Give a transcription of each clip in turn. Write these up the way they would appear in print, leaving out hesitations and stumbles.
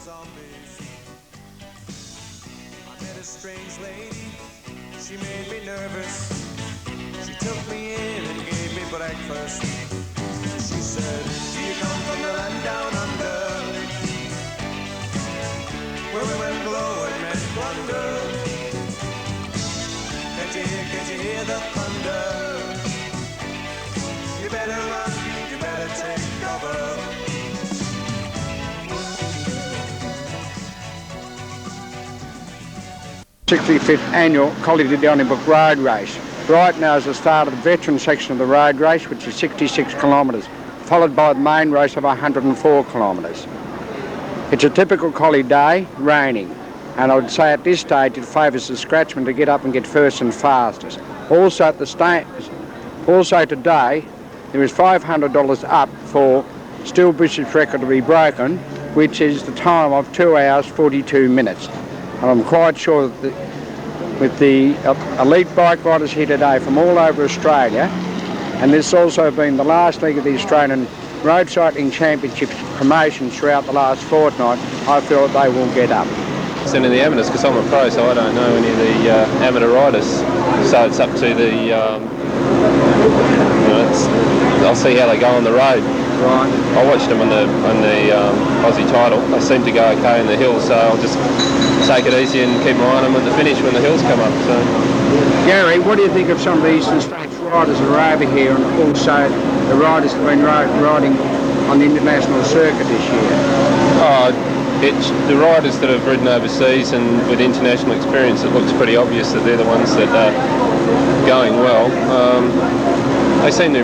zombies. I met a strange lady, she made me nervous. She took me in and gave me breakfast. She said, do you come from the land down under, where women blow and men plunder? Can't you hear the thunder? You better run, you better take cover. 65th annual Collie Donnybrook road race. Right now is the start of the veteran section of the road race, which is 66 kilometres, followed by the main race of 104 kilometres. It's a typical collie day, raining, and I would say at this stage it favours the scratchman to get up and get first and fastest. Also today there is $500 up for Still Bishop's record to be broken, which is the time of 2 hours 42 minutes. And I'm quite sure that with the elite bike riders here today from all over Australia, and this has also been the last leg of the Australian Road Cycling Championships promotions throughout the last fortnight, I feel that they will get up. Send in the amateurs because I'm a pro, so I don't know any of the amateur riders. So it's up to the, I'll see how they go on the road. Right. I watched them on the Aussie title. They seem to go okay in the hills, so I'll just take it easy and keep my eye on them at the finish when the hills come up. So, Gary, what do you think of some of the Eastern States riders that are over here, and also the riders that have been riding on the international circuit this year? It's the riders that have ridden overseas and with international experience, it looks pretty obvious that they're the ones that are going well. They seem to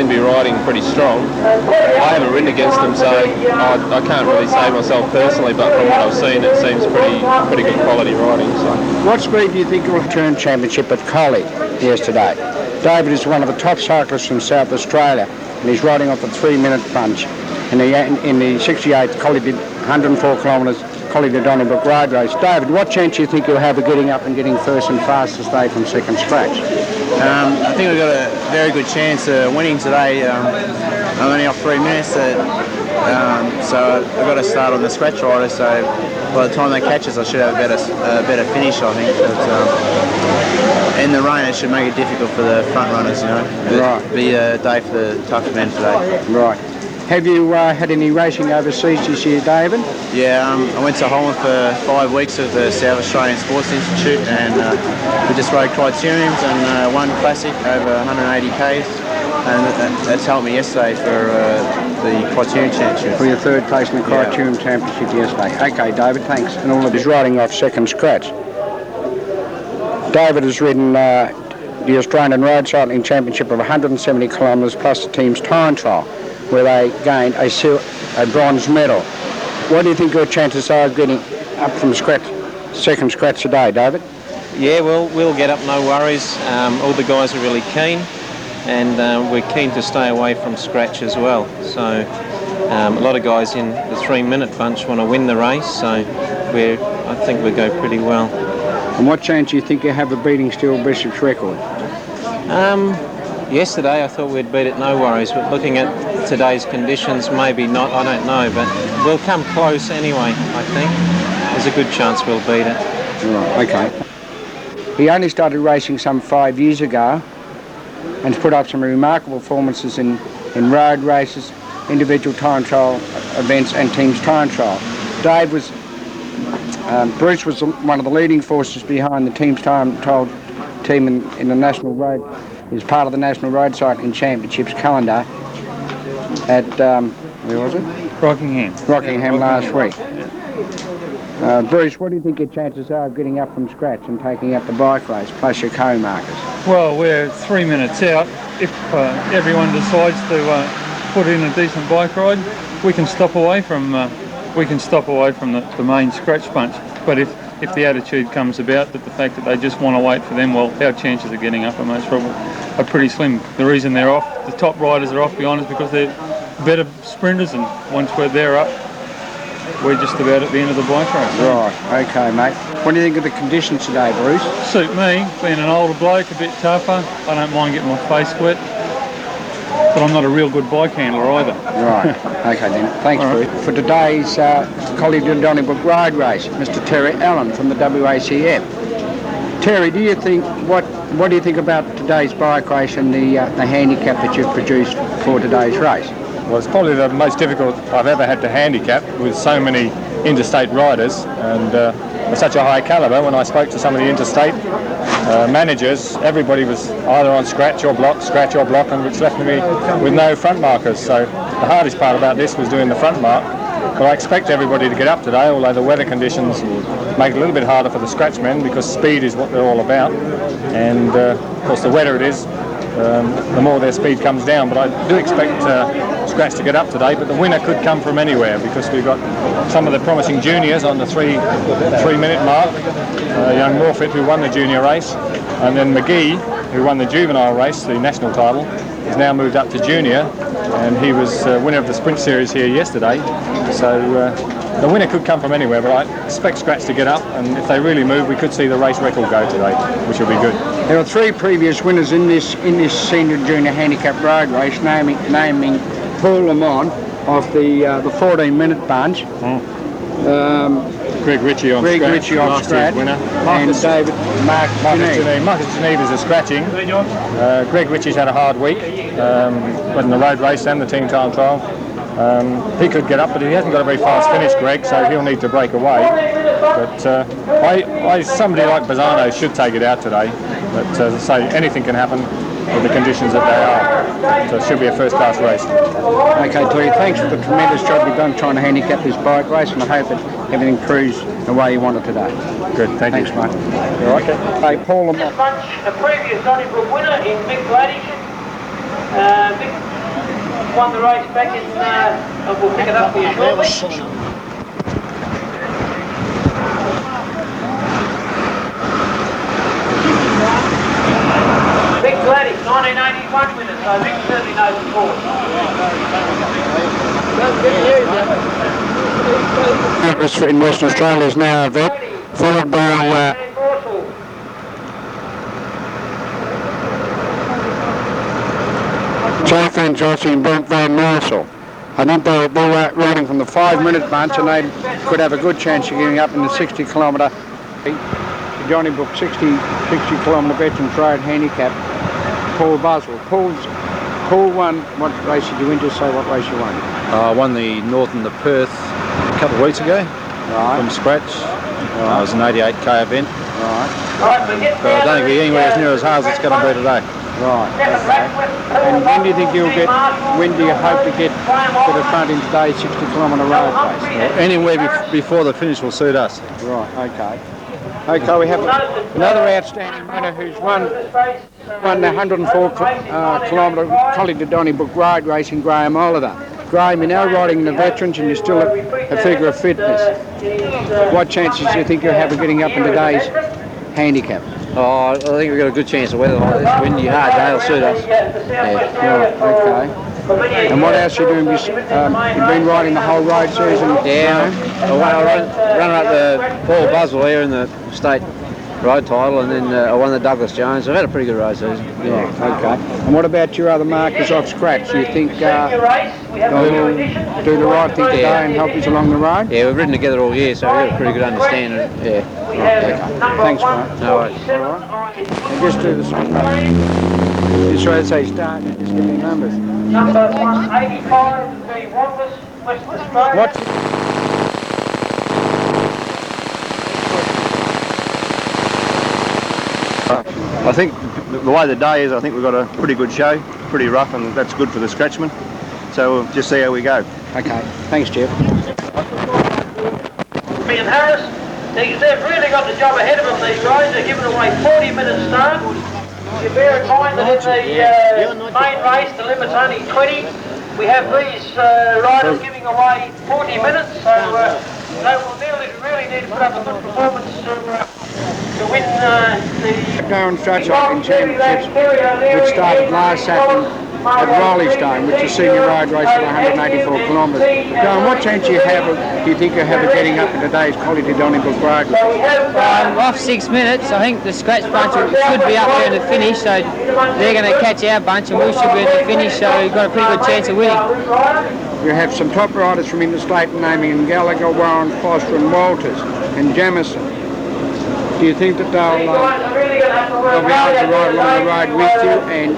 be riding pretty strong. I haven't ridden against them, so I can't really say myself personally, but from what I've seen it seems pretty good quality riding. So. What speed do you think will return championship at Collie yesterday? David is one of the top cyclists from South Australia, and he's riding off the 3-minute punch in the 68th Collie 104 kilometres Collie Donnybrook road race. David, what chance do you think you'll have of getting up and getting first and fastest day from second scratch? I think we've got a very good chance of winning today. I'm only off 3 minutes, so I've got to start on the scratch rider, so by the time they catch us I should have a better finish, I think. But, in the rain it should make it difficult for the front runners, you know. Right. It'll be a day for the tough men today. Right. Have you had any racing overseas this year, David? Yeah, I went to Holland for 5 weeks with the South Australian Sports Institute, and we just rode criteriums and won classic over 180 k's, and that's helped me yesterday for the criterium championship. For your third place in the criterium championship yesterday. Okay, David, thanks. And all of his riding off second scratch. David has ridden the Australian Road Cycling Championship of 170 kilometres plus the team's time trial, where they gained a bronze medal. What do you think your chances are of getting up from second scratch today, David? Yeah, well, we'll get up, no worries. All the guys are really keen, and we're keen to stay away from scratch as well. So a lot of guys in the 3-minute bunch want to win the race, so I think we'll go pretty well. And what chance do you think you have of beating Still Bishop's record? Yesterday I thought we'd beat it, no worries, but looking at today's conditions, maybe not, I don't know, but we'll come close anyway, I think. There's a good chance we'll beat it. Right, okay. He only started racing some 5 years ago and has put up some remarkable performances in road races, individual time trial events and teams time trial. Bruce was one of the leading forces behind the team's time trial team in the National Road. He was part of the National Road Cycling Championships calendar at, where was it? Rockingham last week. Bruce, what do you think your chances are of getting up from scratch and taking up the bike race, plus your co-markers? Well, we're 3 minutes out. If everyone decides to put in a decent bike ride, we can stop away from the main scratch bunch. But if the attitude comes about that the fact that they just want to wait for them, well, our chances of getting up are pretty slim. The reason they're off, the top riders are off behind us because they're better sprinters, and once they're up, we're just about at the end of the bike race. Right, okay, mate. What do you think of the conditions today, Bruce? Suit me, being an older bloke, a bit tougher. I don't mind getting my face wet, but I'm not a real good bike handler either. Right, okay then. Thanks, Bruce. For today's Collie Donnybrook Road Race, Mr. Terry Allen from the WACF. Terry, do you think what do you think about today's bike race and the handicap that you've produced for today's race? Well, it's probably the most difficult I've ever had to handicap, with so many interstate riders and of such a high calibre. When I spoke to some of the interstate managers, everybody was either on scratch or block, and which left me with no front markers. So the hardest part about this was doing the front mark. But I expect everybody to get up today, although the weather conditions make it a little bit harder for the scratch men, because speed is what they're all about. And of course, the wetter it is, the more their speed comes down. But I do expect Scratch to get up today, but the winner could come from anywhere, because we've got some of the promising juniors on the three-minute mark. Young Morfitt, who won the junior race, and then McGee, who won the juvenile race, the national title, has now moved up to junior, and he was winner of the sprint series here yesterday. So the winner could come from anywhere, but I expect Scratch to get up, and if they really move, we could see the race record go today, which will be good. There are 3 previous winners in this senior junior handicap road race, naming Paul Lamont of the 14-minute bunch. Greg Ritchie on Scratch, winner. And David Marcus Geneve. Marcus Geneve is a scratching. Greg Ritchie's had a hard week, in the road race and the team time trial. He could get up, but he hasn't got a very fast finish, Greg, so he'll need to break away. But somebody like Bazzano should take it out today. But as I say, anything can happen with the conditions that they are. So it should be a first-class race. Okay, Terry, thanks for the tremendous job you've done trying to handicap this bike race, and I hope that everything proves the way you want it today. Good, thanks, mate. You're right. Okay, Paul Lamont. A previous Donnybrook winner in Mick Gladys. Mick won the race back in, and we'll pick it up for you shortly. Mick Gladys, 1981 winner, so Mick certainly knows the course. In Western Australia is now a vet, followed by Joe Van Jossie and Brent Van Morsel. I think they were riding from the 5-minute bunch, and they could have a good chance of getting up in the 60-kilometre Donnybrook 60-kilometre Veterans Road handicap. Paul Buswell. Paul won. What race did you win? Just say what race you won. I won the Northern, the Perth, a couple of weeks ago, from scratch. It was an 88k event. Right. But I don't think we're anywhere as near as hard as it's going to be today. Right. Okay. And when do you think when do you hope to get to the front in today's 60-kilometre road race? Anywhere before the finish will suit us. Right. Okay. Okay, we have another outstanding runner who's won the 104-kilometre Collie Donnybrook road race in Graham Oliver. Graham, you're now riding in the Veterans and you're still a figure of fitness. What chances do you think you'll have of getting up in today's handicap? Oh, I think we've got a good chance of weather like this. Windy, hard day will suit us. Yeah. Right, okay. And what else are you doing? You've been riding the whole road season? Yeah, I ran up the Paul Buswell here in the state road title, and then I won the Douglas Jones. I've had a pretty good road season. Yeah, okay. And what about your other markers off scratch? Do you think they'll do the right thing today and help us along the road? Yeah, we've ridden together all year, so we've got a pretty good understanding. Yeah. Okay. Thanks, mate. No worries. All right. And just do the same. Just try to say start and just give me numbers. Number 185, the Wanderers, Western Australia. What's I think the way the day is, I think we've got a pretty good show, pretty rough, and that's good for the scratchman. So we'll just see how we go. Okay, thanks, Jeff. Ian Harris, they've really got the job ahead of them, these guys. They're giving away 40-minute start. You bear in mind that in the main race, the limit's only 20. We have these riders giving away 40 minutes, so they will really need to put up a good performance to win the Darren Stratch Championships, which started last Saturday at Roleystone, which is a senior road race of 184 kilometres. Darren, what chance do you think you have of getting up in today's Collie Donnybrook road race? Off 6 minutes, I think the scratch bunch should be up there in the finish, so they're going to catch our bunch and we should be in the finish, so we've got a pretty good chance of winning. you have some top riders from interstate naming Gallagher, Warren, Foster and Walters and Jamison. Do you think that they'll be able to ride along the road with you and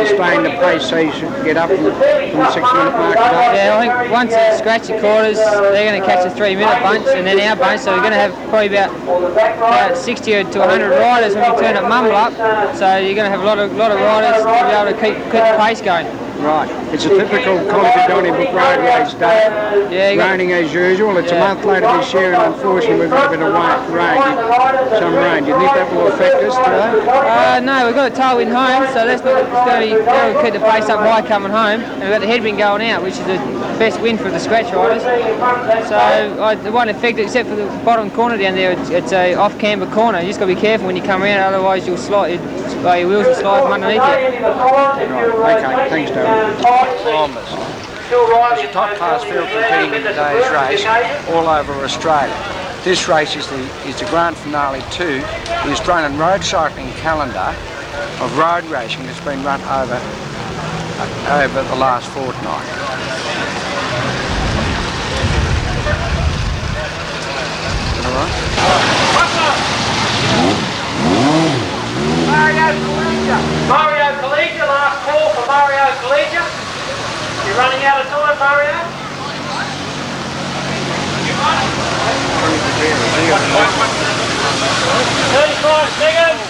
sustain the pace so you should get up from the 6-minute mark today? Yeah, I think once it's scratched the quarters, they're going to catch a 3-minute bunch and then our bunch, so we're going to have probably about 60 to 100 riders when we turn at Mumble up, so you're going to have a lot of riders to be able to keep the pace going. Right, it's a typical Collie Donnybrook road race day. Yeah, raining as usual. It's a month later this year, and unfortunately we've got a bit of rain. Some rain. Do you think that will affect us today? No, we've got a tailwind home, so that's not going to keep the pace up high coming home. And we've got the headwind going out, which is the best wind for the scratch riders. So it won't affect it, except for the bottom corner down there. It's a off-camber corner. You just got to be careful when you come around, otherwise you'll slide. Your wheels will slide from underneath you. Right, okay, thanks, Darren. There's a top class field competing in today's race all over Australia. This race is the grand finale to the Australian road cycling calendar of road racing that's been run over the last fortnight. Mario Collegia, last call for Mario Collegia. You're running out of time, Mario. 35 seconds.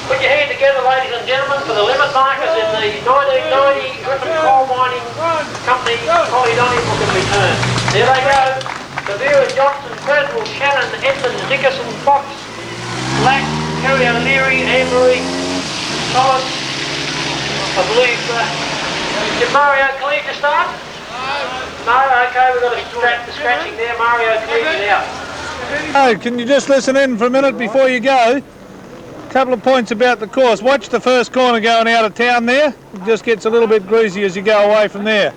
Put your hand together, ladies and gentlemen, for the limit markers in the 1990 Griffin Coal Mining Company Collie Donnybrook in return. There they go. Severa, Johnson, Creswell, Shannon, Edmonds, Dickerson, Fox, Black, Kerry O'Leary, Ambery, Todd, I believe. Did Mario Collegia start? No, okay, we've got to start the scratching there. Mario Collegia out. Oh, can you just listen in for a minute before you go? A couple of points about the course. Watch the first corner going out of town there. It just gets a little bit greasy as you go away from there.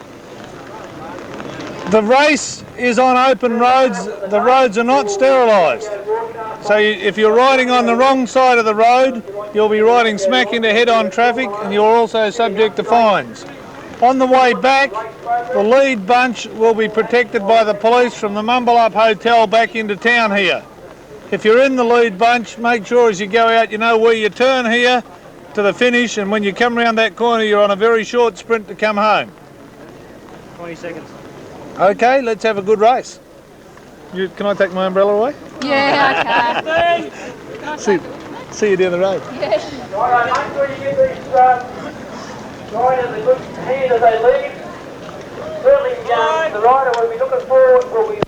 The race is on open roads. The roads are not sterilised. So if you're riding on the wrong side of the road, you'll be riding smack into head-on traffic and you're also subject to fines. On the way back, the lead bunch will be protected by the police from the Mumble Up Hotel back into town here. If you're in the lead bunch, make sure as you go out you know where you turn here to the finish, and when you come around that corner you're on a very short sprint to come home. 20 seconds. Okay, let's have a good race. Can I take my umbrella away? Yeah, okay. See you down the road. Yeah. Right, make sure you give these riders a good hand as they leave. Certainly the rider will be looking forward, will be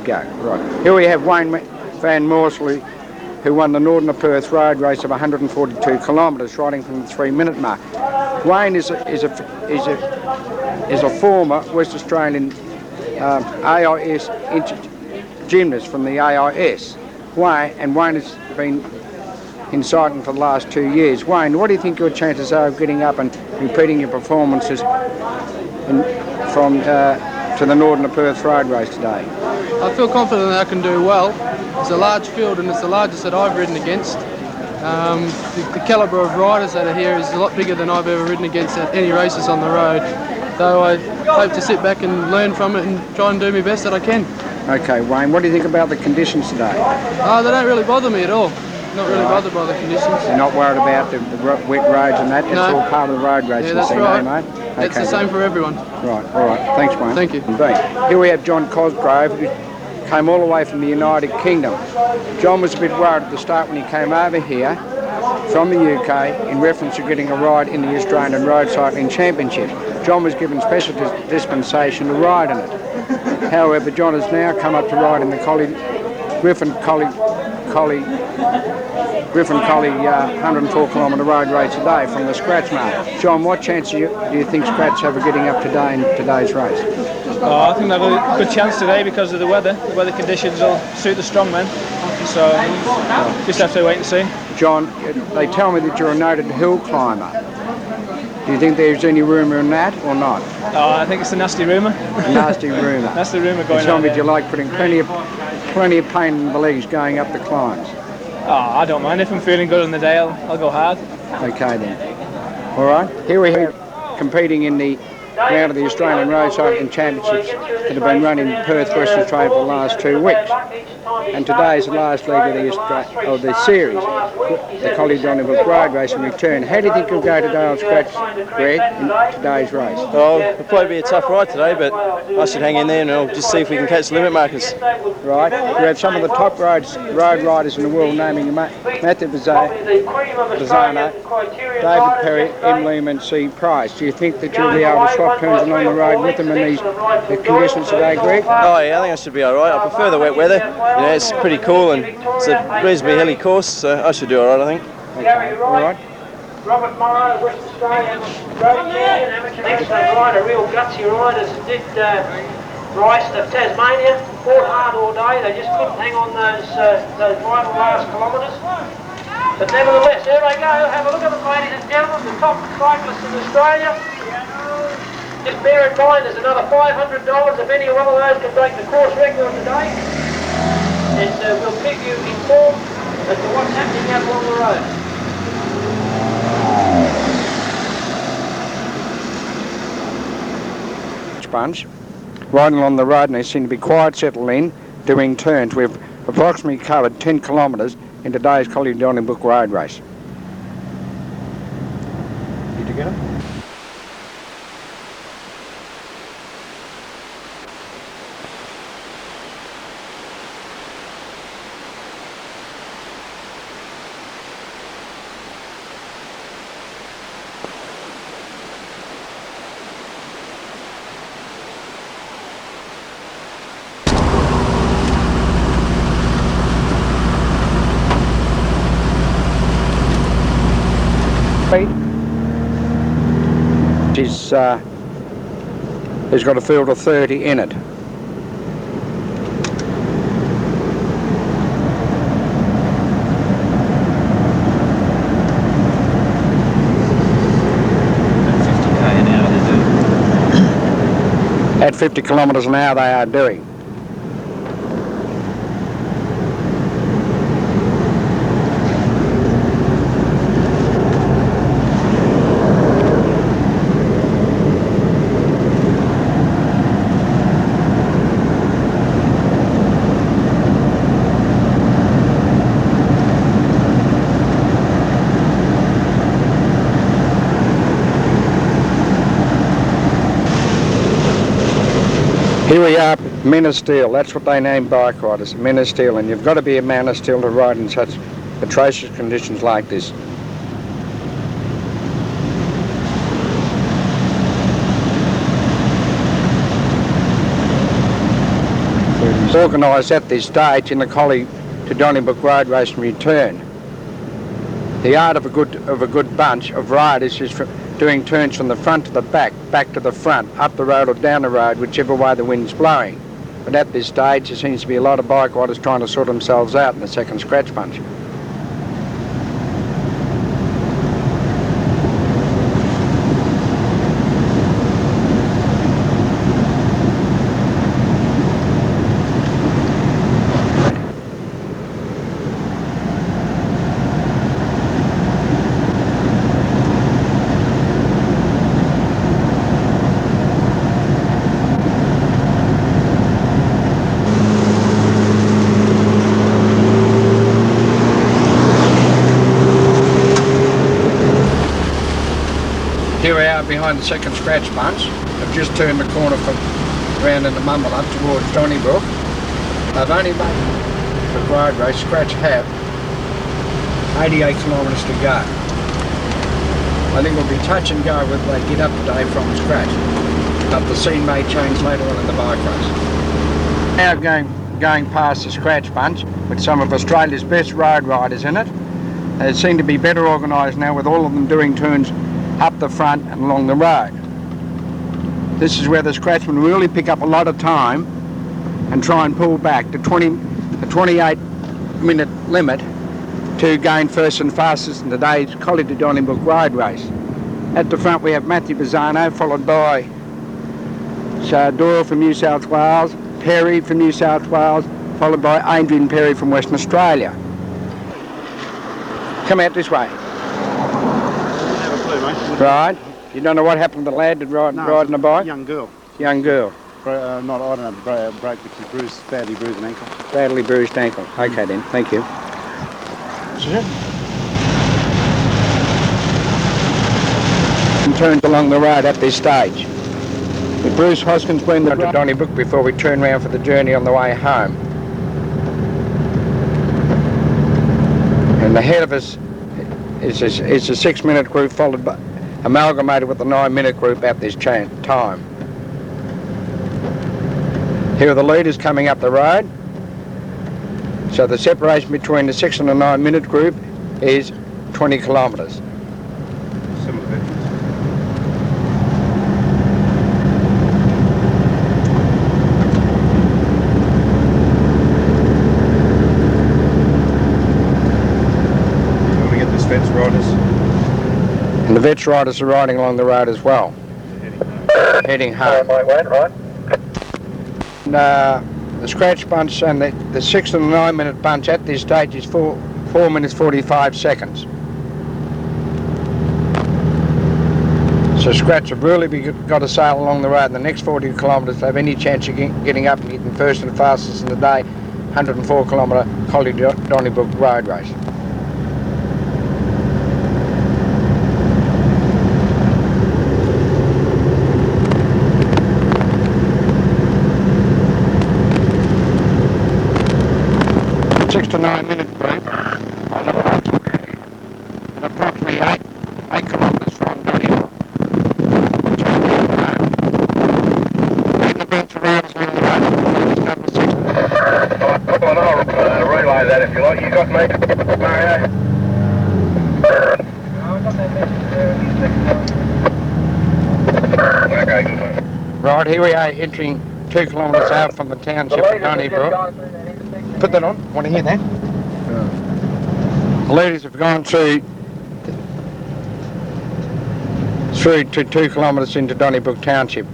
Go. Right. Here we have Wayne Van Morsley, who won the Northern Perth road race of 142 kilometres, riding from the 3-minute mark. Wayne is a former West Australian AIS gymnast from the AIS. Wayne has been in cycling for the last 2 years. Wayne, what do you think your chances are of getting up and repeating your performances to the Northern Perth road race today? I feel confident that I can do well. It's a large field and it's the largest that I've ridden against. The calibre of riders that are here is a lot bigger than I've ever ridden against at any races on the road. So I hope to sit back and learn from it and try and do my best that I can. Okay, Wayne, what do you think about the conditions today? They don't really bother me at all. Not really bothered by the conditions. You're not worried about the wet roads and that? That's no. all part of the road race. Yeah, that's right. Mate? It's the same for everyone. Right, all right. Thanks, Wayne. Thank you. Here we have John Cosgrove, who came all the way from the United Kingdom. John was a bit worried at the start when he came over here, from the UK in reference to getting a ride in the Australian Road Cycling Championship. John was given special dispensation to ride in it. However, John has now come up to ride in the Griffin Collie 104 kilometre road race today from the scratch mark. John, what chance do you think Scratch have of getting up today in today's race? I think they have a good chance today because of the weather. The weather conditions will suit the strongmen, so just have to wait and see. John, they tell me that you're a noted hill climber. Do you think there's any rumour in that or not? I think it's a nasty rumour. A nasty rumour. That's the rumour going on. Tell me, do you like putting plenty of pain in the legs going up the climbs? I don't mind. If I'm feeling good on the day, I'll go hard. Okay then. All right. Here we are competing in the round of the Australian Road Cycling Championships that have been run in Perth, Western Australia for the last 2 weeks. And today is the last leg of the series, the Collie Donnybrook Road Race in return. How do you think you'll go today on Scratch, Greg, in today's race? Well, it'll probably be a tough ride today, but I should hang in there and I'll just see if we can catch the limit markers. Right. We have some of the top road riders in the world naming Matthew Bazzano, David Perry, M. Leam and C. Price. Do you think that you'll be able to swap turns along the road with them in these conditions today, Greg? Oh yeah, I think I should be alright. I prefer the wet weather. You know, it's pretty cool and it's a reasonably hilly course, so I should do alright, I think. Okay. Alright. Robert Morrow, West Australian road champion, excellent rider, real gutsy riders. Did Rice of Tasmania, fought hard all day. They just couldn't hang on those vital last kilometres. But nevertheless, there they go. Have a look at them, ladies and gentlemen, the top cyclists in Australia. Just bear in mind, there's another $500 if any one of those can break the course record today. And we'll keep you informed as to what's happening out along the road. Bunch riding along the road, and they seem to be quite settled in, doing turns. We've approximately covered 10 kilometres in today's Collie Donnybrook Road Race. You together? Has got a field of 30 in it. At 50 kilometres an hour they are doing. Here we are, men of steel. That's what they name bike riders, men of steel. And you've got to be a man of steel to ride in such atrocious conditions like this. Organised at this stage in the Collie to Donnybrook Road Race and return. The art of a good bunch of riders is doing turns from the front to the back to the front, up the road or down the road, whichever way the wind's blowing. But at this stage, there seems to be a lot of bike riders trying to sort themselves out in the second scratch bunch. Here we are behind the second scratch bunch. I've just turned the corner round in the mumble up towards Donnybrook. They've only made the road race. Scratch have 88 kilometres to go. I think we'll be touch and go whether they get up today from scratch, but the scene may change later on in the bike race. Now going past the scratch bunch with some of Australia's best road riders in it. They seem to be better organised now, with all of them doing turns up the front and along the road. This is where the scratchmen really pick up a lot of time and try and pull back the 28-minute limit to gain first and fastest in today's Collie Donnybrook road race. At the front we have Matthew Bazzano, followed by Doyle from New South Wales, Perry from New South Wales, followed by Adrian Perry from Western Australia. Come out this way. Have a clue, mate. Right. You don't know what happened to the lad that riding a bike? Young girl. Young girl. I don't know, broke because badly bruised an ankle. Badly bruised ankle. Okay then, thank you. And turns along the road at this stage. With Bruce Hoskins been to Donnybrook before we turn round for the journey on the way home. And ahead of us is a 6-minute group, followed by amalgamated with the 9-minute group at this time. Here are the leaders coming up the road. So the separation between the 6 and the 9-minute group is 20 kilometres. We get the vets riders. And the vets riders are riding along the road as well. Heading home. Right. And, the scratch bunch and the 6 and the 9-minute bunch at this stage is 4 minutes 45 seconds. So scratch have really got to sail along the road in the next 40 kilometres to have any chance of getting up and getting first and fastest in the day 104 kilometre Collie Donnybrook road race. To 9-minute group on approximately 8 kilometres from Donnybrook. And the best rounds on the road. Number 6. I'll relay that if you like. You got me, Mario? Okay, good one. Right, here we are entering 2 kilometres out from the township of Donnybrook. Put that on. Want to hear that? The ladies have gone through to 2 kilometres into Donnybrook Township.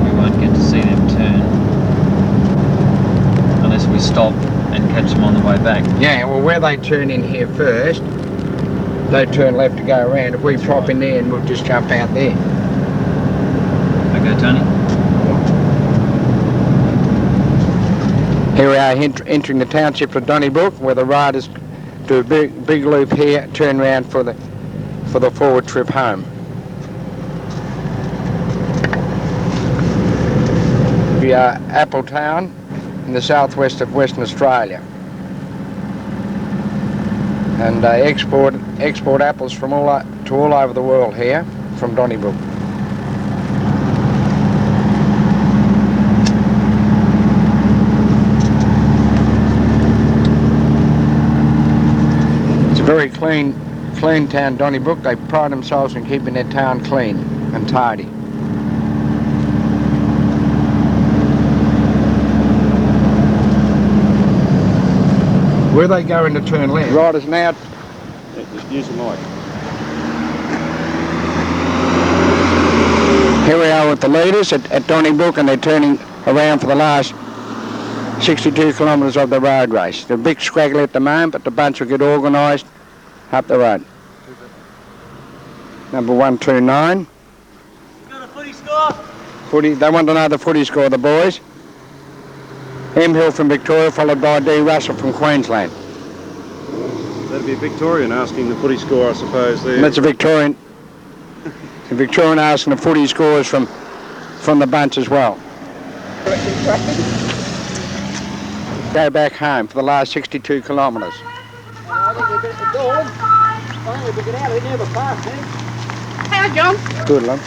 We won't get to see them turn unless we stop and catch them on the way back. Yeah, well, where they turn in here first, they turn left to go around. If we drop in there and we'll just jump out there. Okay, Tony? Here we are entering the township of Donnybrook, where the riders do a big loop here, turn round for the forward trip home. We are Appletown in the southwest of Western Australia. And they export apples from all over the world here from Donnybrook. It's a very clean town, Donnybrook. They pride themselves in keeping their town clean and tidy. Where they go in to turn left. Riders now. Just use the mic. Here we are with the leaders at Donnybrook, and they're turning around for the last 62 kilometres of the road race. They're a big scraggle at the moment, but the bunch will get organised up the road. Number 129. Got a footy score? They want to know the footy score, the boys. M. Hill from Victoria, followed by D. Russell from Queensland. That'd be a Victorian asking the footy score, I suppose. There. And that's a Victorian. A Victorian asking the footy scores from the bunch as well. Go back home for the last 62 kilometres. I think we've got the dawn. I think we get out of here never fast, eh? How, John? Good luck.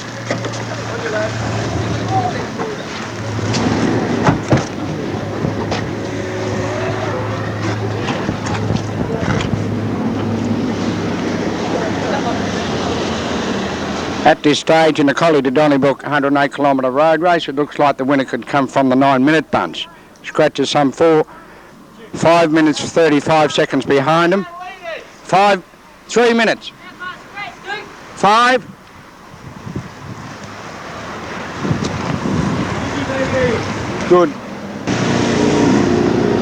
At this stage in the Collie Donnybrook 108 kilometre road race, it looks like the winner could come from the 9-minute bunch. Scratch is some 5 minutes 35 seconds behind him. 3 minutes. 5. Good.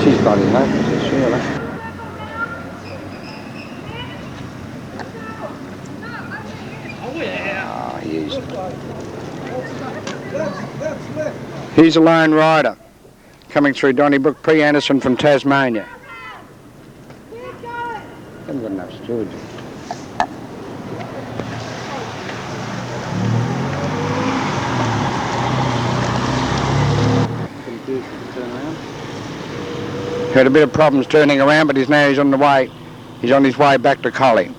She's bloody hopeless, is she, Ella? He's a lone rider coming through Donnybrook, P. Anderson from Tasmania. Haven't got enough storage. Had a bit of problems turning around, but he's on the way. He's on his way back to Collie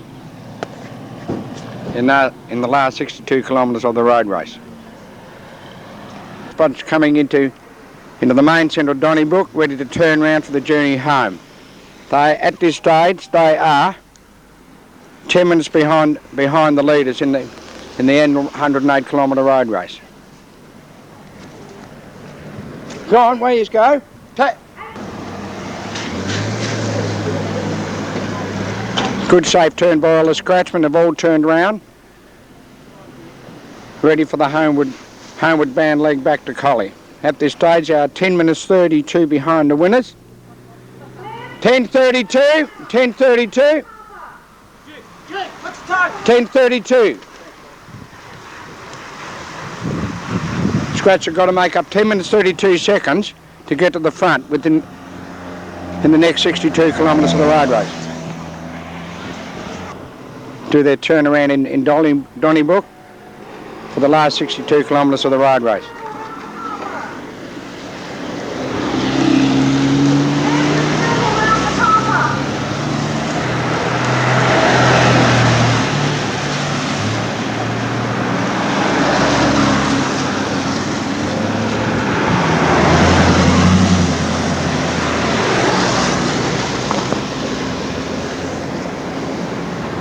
in the last 62 kilometres of the road race. Bunch coming into the main centre of Donnybrook, ready to turn round for the journey home. At this stage, they are 10 minutes behind the leaders in the end 108 kilometre road race. Go on, where you go? Good safe turn by all the scratchmen. They've all turned round, ready for the homeward bound leg back to Collie. At this stage, they are 10 minutes 32 behind the winners. 10:32, 10:32, 10:32. Scratch have got to make up 10 minutes 32 seconds to get to the front in the next 62 kilometres of the road race. Do their turnaround in Donnybrook for the last 62 kilometres of the road race.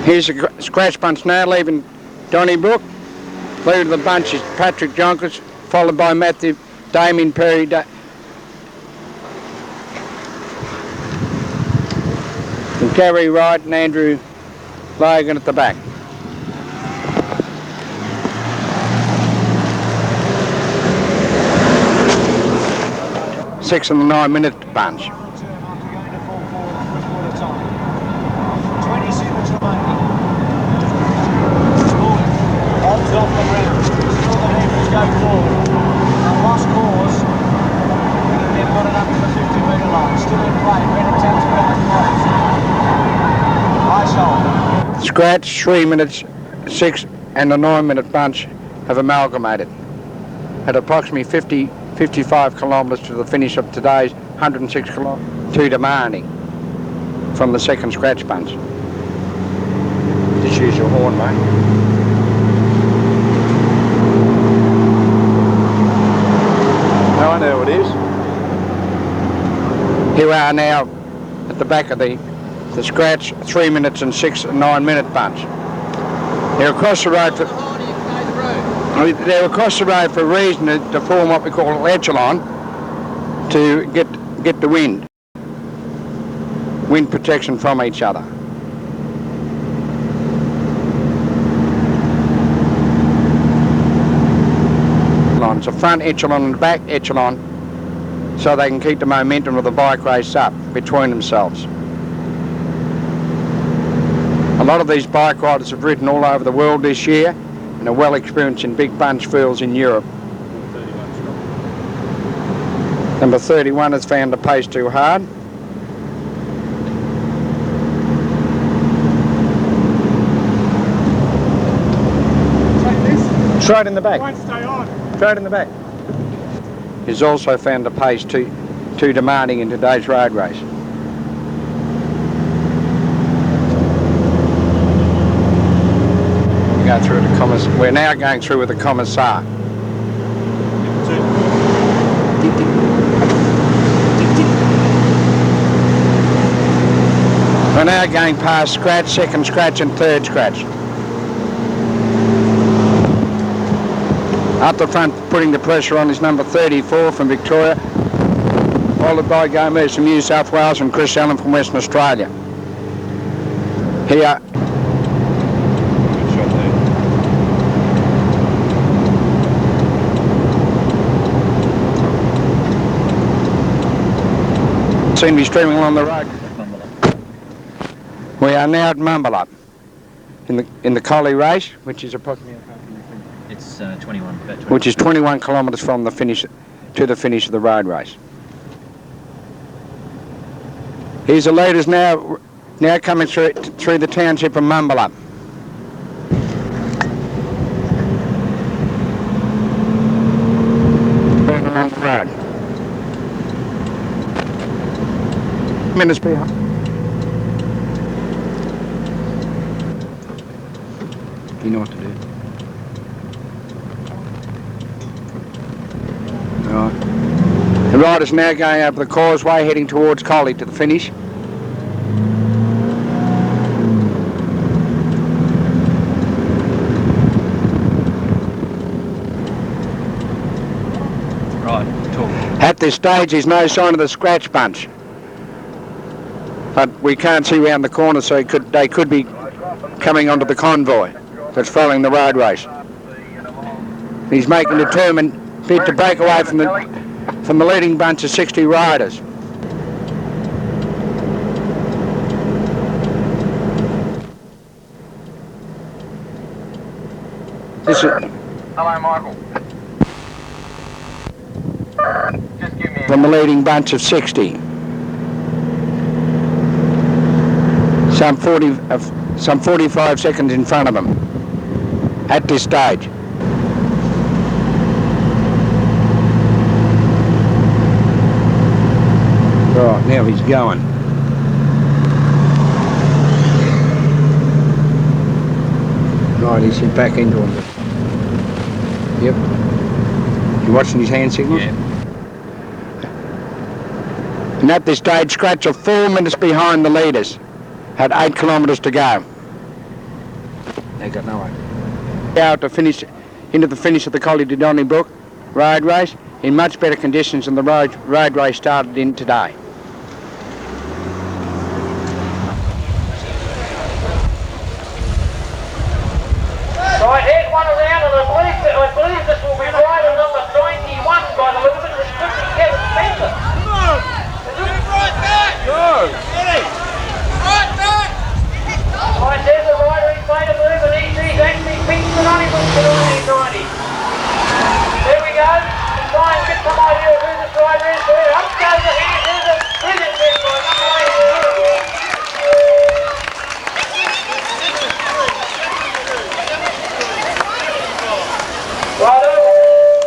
Here's a scratch bunch now leaving Donnybrook. Leader of the bunch is Patrick Jonkers, followed by Matthew, Damien Perry, and Gary Wright and Andrew Logan at the back. 6 and the 9-minute bunch. Off the ground. Still the Hebrews go forward. Lost cause. They've got it up to the 50-metre line. Still in play. Brennan Townsend back. Nice hole. Scratch, 3 minutes 6 and the 9-minute bunch have amalgamated at approximately 55 kilometres to the finish of today's 106 kilometres to Demani from the second scratch bunch. Just use your horn, mate. I know it is. Here we are now at the back of the scratch, 3 minutes and 6 and 9-minute bunch. They're across the road for a reason to form what we call an echelon to get the wind protection from each other. So front echelon and back echelon, so they can keep the momentum of the bike race up between themselves. A lot of these bike riders have ridden all over the world this year and are well experienced in big bunch fields in Europe. Number 31 has found the pace too hard. Take this. Straight in the back. Won't stay on. Straight in the back. is also found the pace too demanding in today's road race. We're now going through with the commissar. We're now going past scratch, second scratch and third scratch. Up the front, putting the pressure on, is number 34 from Victoria, followed by Gomez from New South Wales and Chris Allen from Western Australia. Here. Seem to be streaming along the road. We are now at Mumballup in the Collie race, which is approximately. It's 21. Which is 21 kilometres from the finish to the finish of the road race. Here's the leaders now coming through the township of Mumballup. Along the road. Minutes behind. You know what to do. Right. The rider's now going over the causeway, heading towards Collie to the finish. Right, talk. At this stage, there's no sign of the scratch bunch. But we can't see round the corner, so they could be coming onto the convoy that's following the road race. He's making a determined bid to break away from the leading bunch of 60 riders. This is Hello, Michael. from the leading bunch of 60. Some 45 seconds in front of them at this stage. Right, now he's going. Right, he's back into him. Yep. You watching his hand signals? Yeah. And at this stage, Scratch are 4 minutes behind the leaders. Had 8 kilometres to go. They got no way. Out to finish, into the finish of the Collie Donnybrook road race in much better conditions than the road race started in today. Right, here's one around, and I believe this will be rider number 91 by the look of it. It's 57 Spencer. Right back! Go! Right back! Right, there's a rider he's made a move, and he's actually picked the Donnybrook for 1990. There we go. Let's try and get some idea of who this rider is. There, up goes the hand. There's a brilliant bit by number 84. Righto,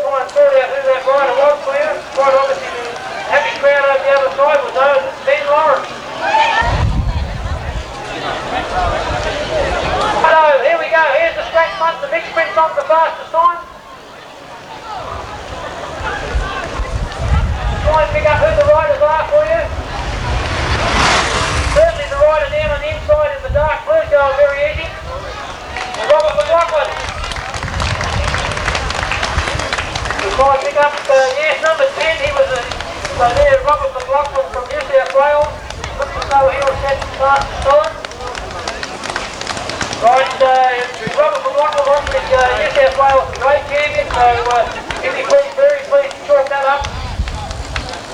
try and sort out who that rider was for you. Quite obviously the happy crowd over the other side was those at Ben Lawrence. Hello, here we go. Here's the scratch bunch. The big sprint's on the fastest time. Try and pick up who the riders are for you. Certainly the rider down on the inside in the dark blue going very easy. Robert McLaughlin. We'll try and pick up, yes, number 10. He was so there, Robert McLaughlin from New South Wales. Looks as though he was set to start the time. Right, Robert McLaughlin on the New South Wales great champion, so if you please, very pleased to chalk that up.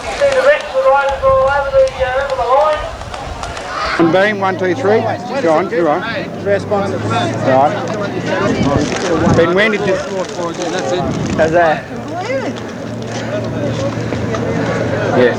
You see the rest of the riders all over the line. And Beam, 1, 2, 3. Go on, you're on. Right. Ben, when did you... How's that? Yeah.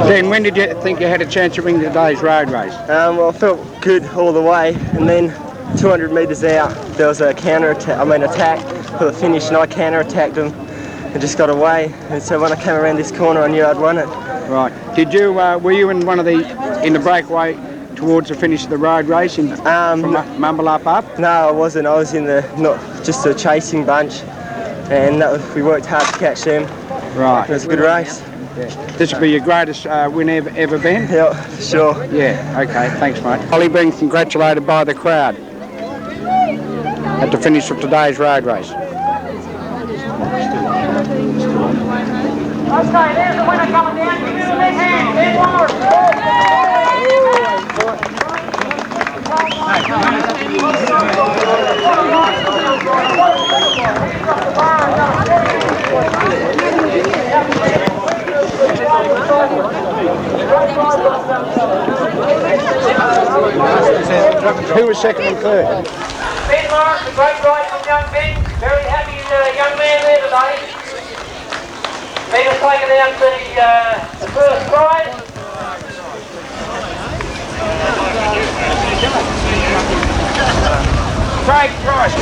Ben, when did you think you had a chance of winning today's road race? Well, I felt good all the way, and then 200 metres out, there was a attack for the finish, and I counter-attacked them and just got away. And so when I came around this corner, I knew I'd won it. Right. Did you? Were you in the breakaway towards the finish of the road race from Mumbalap up? No, I wasn't. I was in just a chasing bunch, and we worked hard to catch them. Right. It was a good race. Yeah. This will be your greatest win ever been? Yeah, sure. Yeah, okay, thanks mate. Collie being congratulated by the crowd at the finish of today's road race. Okay, there's the winner coming down. Give him a big hand. Big forward. Who was second and third? Ben Morris, a great ride from young Ben. Very happy young man there today. Ben has taken out the first prize. Craig Price.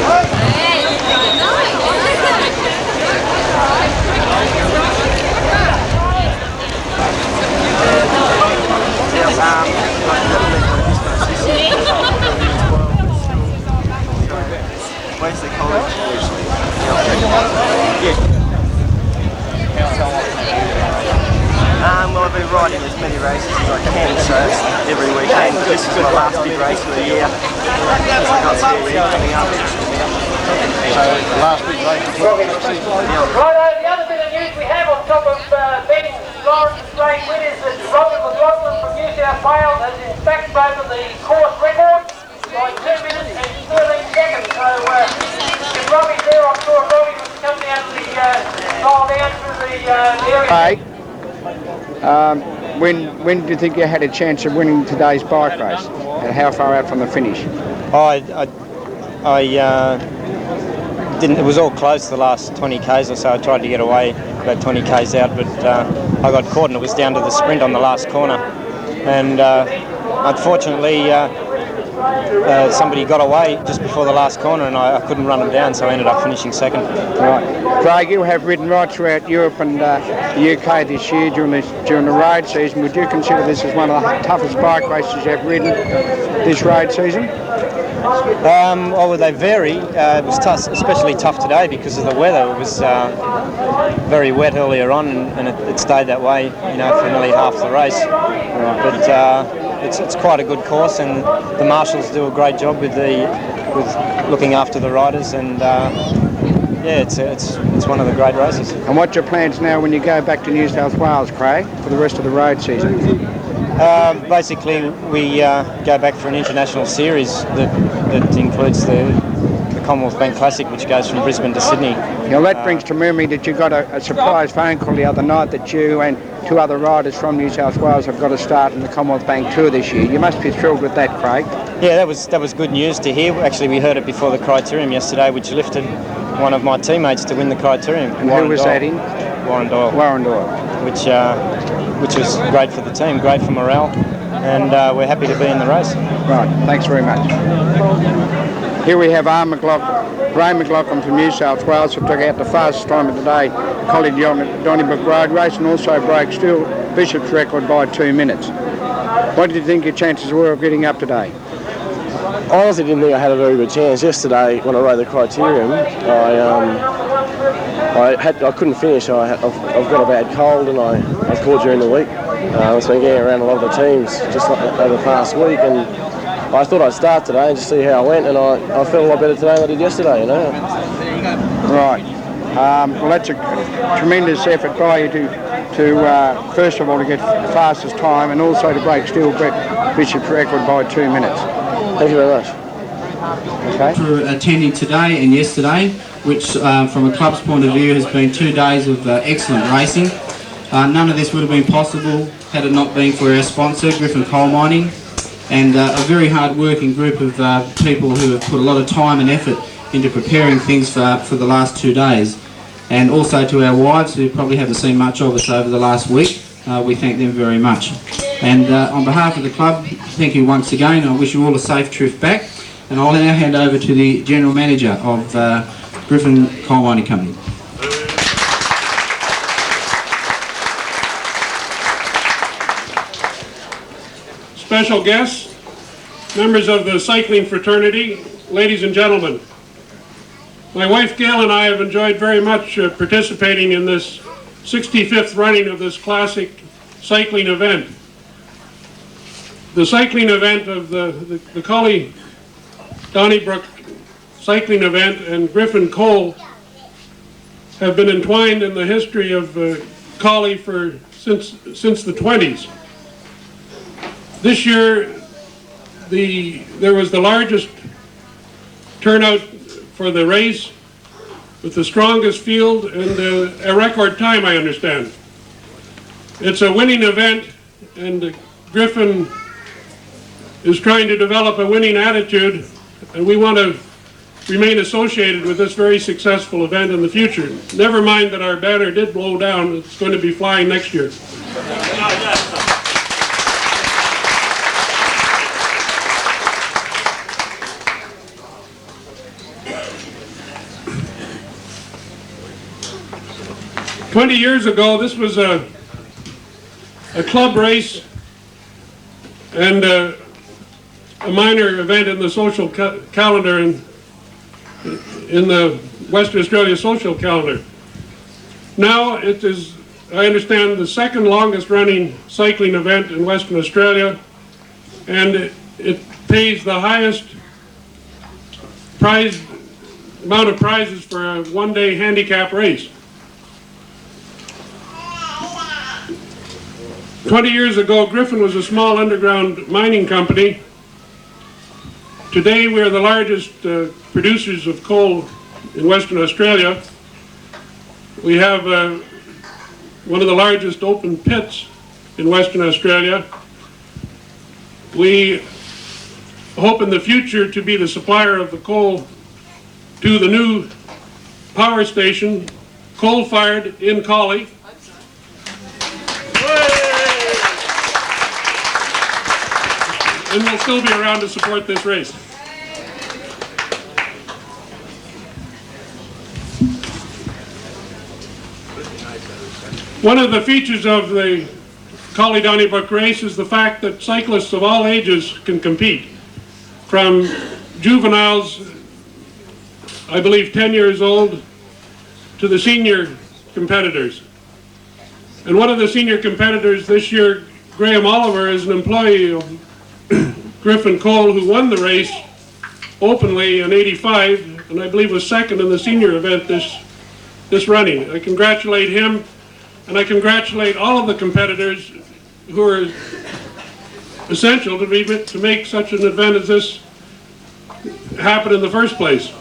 Where's the college? Yeah. Well, I've been riding as many races as I can, so every weekend. This is my last big race of the year. I've got CE coming up. So the last big race is Righto, the other bit of news we have on top of Ben Lawrence's great win is that Robert McLaughlin from New South Wales has in fact broken the course record by 2 minutes and 13 seconds. So if Robbie's there, I'm sure Robbie would come down to the roll down through the area. Hey, when do you think you had a chance of winning today's bike race? And how far out from the finish? I didn't. It was all close the last 20 k's or so. I tried to get away about 20 k's out, but I got caught, and it was down to the sprint on the last corner. And unfortunately, somebody got away just before the last corner, and I couldn't run them down, so I ended up finishing second. Right, Craig, you have ridden right throughout Europe and the UK this year during the road season. Would you consider this as one of the toughest bike races you've ridden this road season? Well, they vary. It was tough, especially tough today because of the weather. It was very wet earlier on, and it stayed that way, for nearly half the race. But it's quite a good course, and the marshals do a great job with looking after the riders, and it's one of the great races. And what's your plans now when you go back to New South Wales, Craig, for the rest of the road season? Basically, we go back for an international series that includes the Commonwealth Bank Classic, which goes from Brisbane to Sydney. Now that brings to memory that you got a surprise phone call the other night that you and 2 other riders from New South Wales have got to start in the Commonwealth Bank Tour this year. You must be thrilled with that, Craig. Yeah, that was good news to hear. Actually, we heard it before the criterium yesterday, which lifted one of my teammates to win the criterium. And who was that in? Warren Doyle. Warren Doyle. Which was great for the team, great for morale, and we're happy to be in the race. Right, thanks very much. Here we have Ray McLaughlin from New South Wales, who took out the fastest time of the day, Collie Donnybrook road race, and also broke Steele Bishop's record by 2 minutes. What did you think your chances were of getting up today? I honestly didn't think I had a very good chance. Yesterday, when I rode the criterium, I couldn't finish. I've got a bad cold, and I caught during the week. I've been getting around a lot of the teams just over the past week, and I thought I'd start today and just see how I went, and I felt a lot better today than I did yesterday, Right. Well, that's a tremendous effort by you to first of all to get fastest time, and also to break Steele Bishop's record by 2 minutes. Thank you very much. Okay. For attending today and yesterday, which from a club's point of view has been 2 days of excellent racing. None of this would have been possible had it not been for our sponsor, Griffin Coal Mining, and a very hard-working group of people who have put a lot of time and effort into preparing things for the last 2 days. And also to our wives, who probably haven't seen much of us over the last week, we thank them very much. And on behalf of the club, thank you once again. I wish you all a safe trip back. And I'll now hand over to the General Manager of Griffin Coal Mining Company. Special guests, members of the cycling fraternity, ladies and gentlemen. My wife Gail and I have enjoyed very much participating in this 65th running of this classic cycling event. The cycling event of the Collie Donnybrook cycling event and Griffin Coal have been entwined in the history of Collie since the 20s. This year, there was the largest turnout for the race, with the strongest field and a record time, I understand. It's a winning event, and Griffin is trying to develop a winning attitude, and we want to remain associated with this very successful event in the future. Never mind that our banner did blow down, it's going to be flying next year. 20 years ago, this was a club race and a minor event in the social calendar in the Western Australia social calendar. Now it is, I understand, the second longest running cycling event in Western Australia, and it pays the highest amount of prizes for a one-day handicap race. 20 years ago, Griffin was a small underground mining company. Today, we are the largest producers of coal in Western Australia. We have one of the largest open pits in Western Australia. We hope in the future to be the supplier of the coal to the new power station, coal-fired in Collie. And we'll still be around to support this race. One of the features of the Collie Donnybrook race is the fact that cyclists of all ages can compete, from juveniles, I believe 10 years old, to the senior competitors. And one of the senior competitors this year, Graham Oliver, is an employee of Griffin Coal, who won the race openly in '85, and I believe was second in the senior event this running. I congratulate him, and I congratulate all of the competitors who are essential to make such an event as this happen in the first place.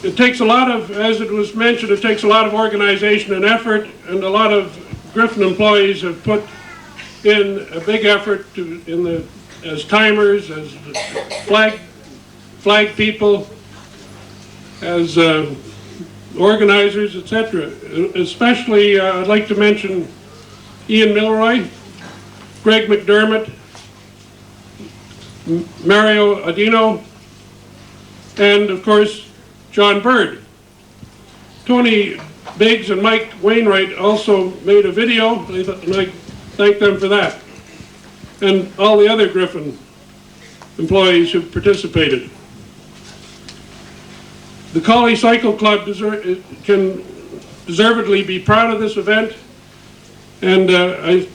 It takes a lot of, as it was mentioned, it takes a lot of organization and effort, and a lot of Griffin employees have put in a big effort as timers, as flag people, as organizers, etc. Especially, I'd like to mention Ian Milroy, Greg McDermott, Mario Adino, and of course, John Bird. Tony Biggs and Mike Wainwright also made a video, and I thank them for that, and all the other Griffin employees who participated. The Collie Cycle Club can deservedly be proud of this event, and I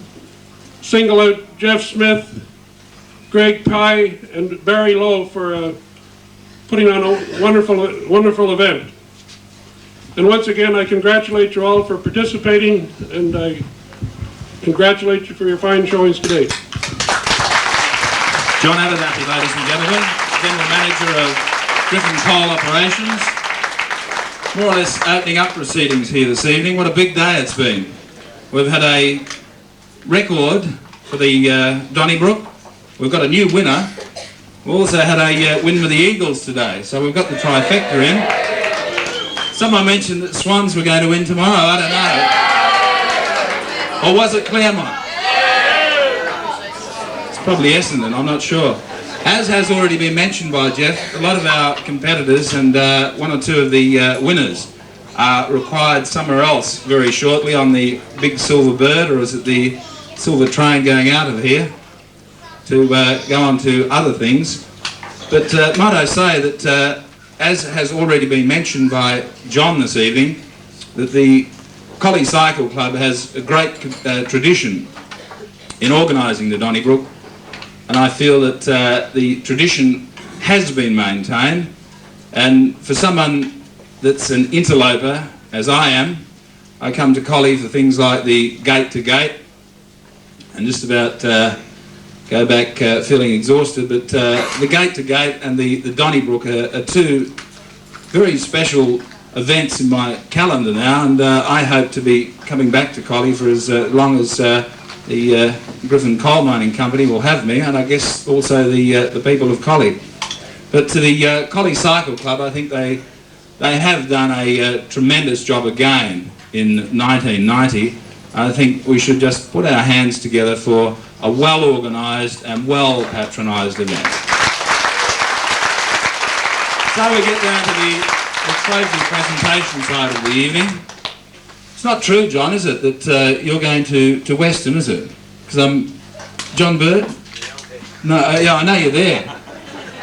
single out Jeff Smith, Greg Pye, and Barry Lowe for putting on a wonderful event. And once again, I congratulate you all for participating, and I congratulate you for your fine showings today. John Abernathy, ladies and gentlemen, General Manager of Griffin Coal Operations. More or less opening up proceedings here this evening. What a big day it's been. We've had a record for the Donnybrook. We've got a new winner. We also had a win with the Eagles today, so we've got the trifecta in. Someone mentioned that Swans were going to win tomorrow, I don't know. Or was it Claremont? It's probably Essendon, I'm not sure. As has already been mentioned by Jeff, a lot of our competitors and one or two of the winners are required somewhere else very shortly on the big silver bird, or is it the silver train going out of here, to go on to other things. But might I say that, as has already been mentioned by John this evening, that the Collie Cycle Club has a great tradition in organising the Donnybrook, and I feel that the tradition has been maintained, and for someone that's an interloper, as I am, I come to Collie for things like the gate to gate, and just about go back feeling exhausted, but the gate to gate and the Donnybrook are two very special events in my calendar now, and I hope to be coming back to Collie for as long as the Griffin Coal Mining Company will have me, and I guess also the people of Collie. But to the Collie Cycle Club, I think they have done a tremendous job again in 1990. I think we should just put our hands together for a well-organised and well-patronised event. So we get down to the trophy presentation side of the evening. It's not true, John, is it, that you're going to Western, is it? Because I'm John Bird? No, yeah, I know you're there.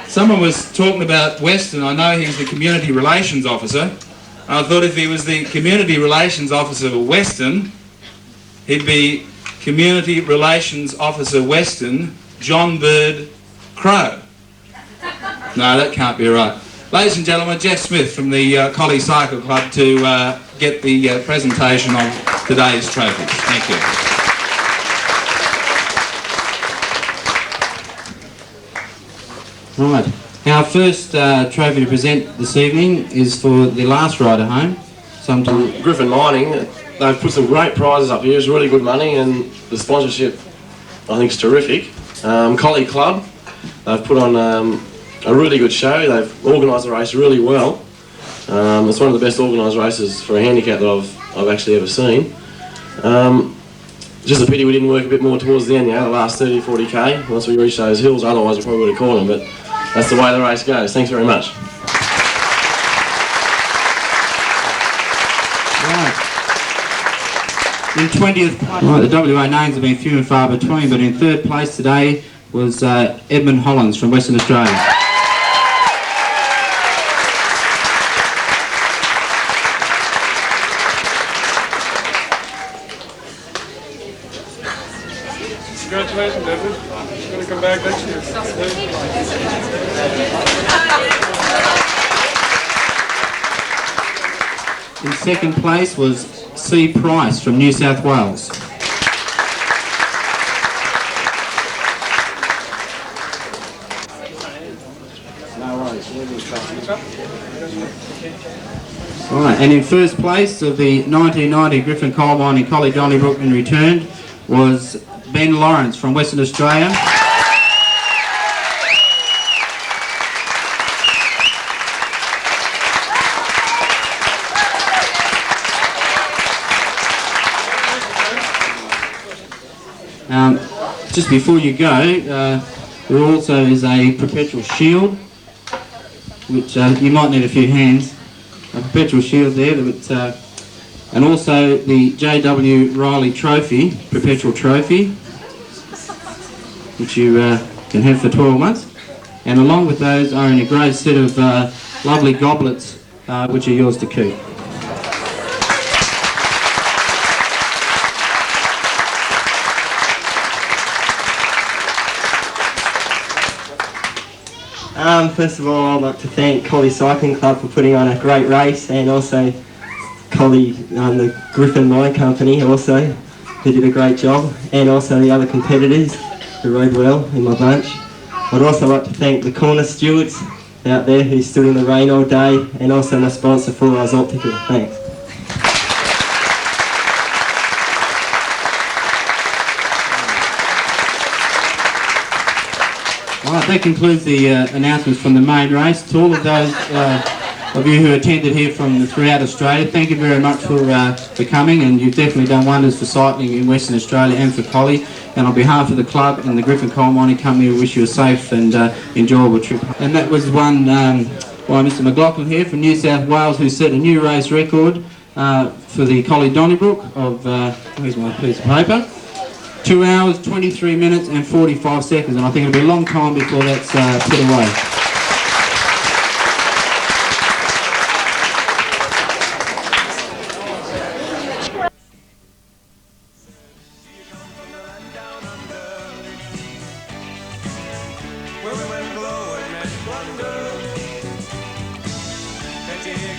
Someone was talking about Western. I know he's the Community Relations Officer. I thought if he was the Community Relations Officer for Western, he'd be Community Relations Officer Western, John Bird Crow. No, that can't be right. Ladies and gentlemen, Jeff Smith from the Collie Cycle Club to get the presentation of today's trophies. Thank you. Right, our first trophy to present this evening is for the last rider home. Sometime Griffin Mining, they've put some great prizes up here. It's really good money, and the sponsorship, I think, is terrific. Collie Club, they've put on a really good show. They've organised the race really well. It's one of the best organised races for a handicap that I've actually ever seen. Just a pity we didn't work a bit more towards the end, the last 30-40k, once we reached those hills. Otherwise we probably would have caught them, but that's the way the race goes. Thanks very much. In 20th place, right, the WA names have been few and far between, but in third place today was Edmund Hollins from Western Australia. Congratulations, Edmund. He's going to come back next year. In second place was C. Price from New South Wales. Right, and in first place of the 1990 Griffin Coal Mining Collie Donnybrook in return was Ben Lawrence from Western Australia. Just before you go, there also is a perpetual shield, which you might need a few hands. A perpetual shield there, but, and also the J.W. Riley Trophy, perpetual trophy, which you can have for 12 months. And along with those are an engraved set of lovely goblets, which are yours to keep. First of all, I'd like to thank Collie Cycling Club for putting on a great race, and also Collie, the Griffin Mine Company also, who did a great job, and also the other competitors who rode well in my bunch. I'd also like to thank the corner stewards out there who stood in the rain all day, and also my sponsor, Full Eyes Optical. Thanks. Alright, that concludes the announcements from the main race. To all of those of you who attended here from throughout Australia, thank you very much for coming, and you've definitely done wonders for cycling in Western Australia and for Collie. And on behalf of the club and the Griffin Coal Mining Company, we wish you a safe and enjoyable trip. And that was won by Mr McLaughlin here from New South Wales, who set a new race record for the Collie Donnybrook of, here's my piece of paper, 2 hours, 23 minutes and 45 seconds. And I think it'll be a long time before that's put away.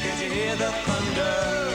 Can't you hear the thunder?